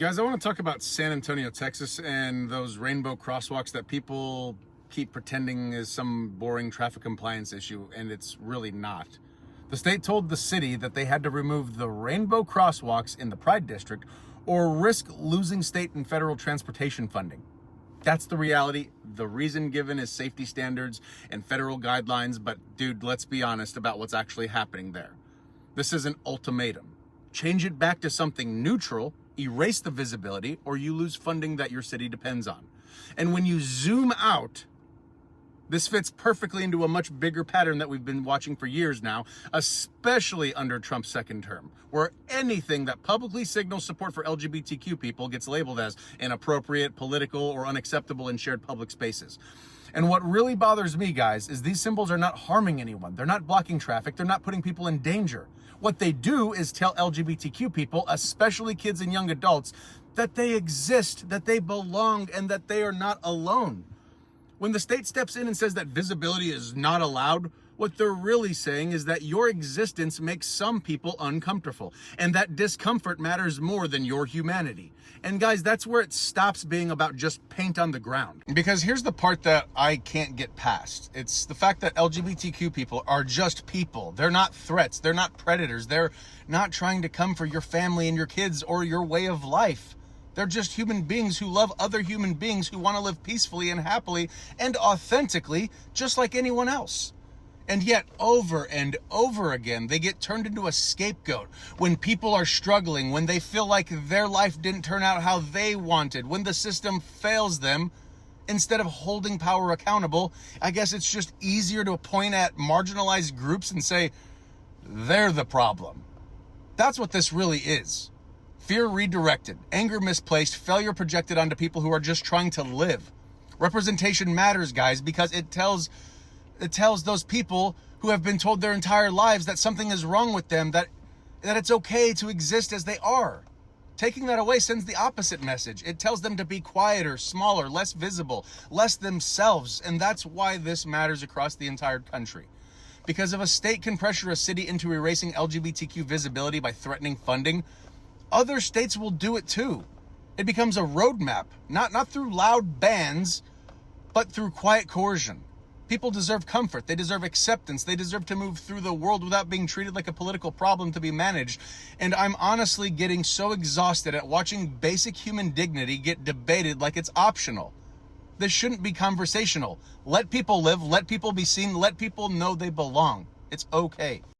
Guys, I want to talk about San Antonio, Texas, and those rainbow crosswalks that people keep pretending is some boring traffic compliance issue, and it's really not. The state told the city that they had to remove the rainbow crosswalks in the Pride District or risk losing state and federal transportation funding. That's the reality. The reason given is safety standards and federal guidelines, but dude, let's be honest about what's actually happening there. This is an ultimatum. Change it back to something neutral, erase the visibility, or you lose funding that your city depends on. And when you zoom out, this fits perfectly into a much bigger pattern that we've been watching for years now, especially under Trump's second term, where anything that publicly signals support for LGBTQ people gets labeled as inappropriate, political, or unacceptable in shared public spaces. And what really bothers me, guys, is these symbols are not harming anyone. They're not blocking traffic. They're not putting people in danger. What they do is tell LGBTQ people, especially kids and young adults, that they exist, that they belong, and that they are not alone. When the state steps in and says that visibility is not allowed, what they're really saying is that your existence makes some people uncomfortable, and that discomfort matters more than your humanity. And guys, that's where it stops being about just paint on the ground. Because here's the part that I can't get past. It's the fact that LGBTQ people are just people. They're not threats. They're not predators. They're not trying to come for your family and your kids or your way of life. They're just human beings who love other human beings who want to live peacefully and happily and authentically, just like anyone else. And yet, over and over again, they get turned into a scapegoat when people are struggling, when they feel like their life didn't turn out how they wanted, when the system fails them. Instead of holding power accountable, I guess it's just easier to point at marginalized groups and say, they're the problem. That's what this really is. Fear redirected, anger misplaced, failure projected onto people who are just trying to live. Representation matters, guys, because it tells those people who have been told their entire lives that something is wrong with them, that it's okay to exist as they are. Taking that away sends the opposite message. It tells them to be quieter, smaller, less visible, less themselves. And that's why this matters across the entire country. Because if a state can pressure a city into erasing LGBTQ visibility by threatening funding, other states will do it too. It becomes a roadmap, not through loud bans, but through quiet coercion. People deserve comfort. They deserve acceptance. They deserve to move through the world without being treated like a political problem to be managed. And I'm honestly getting so exhausted at watching basic human dignity get debated like it's optional. This shouldn't be conversational. Let people live. Let people be seen. Let people know they belong. It's okay.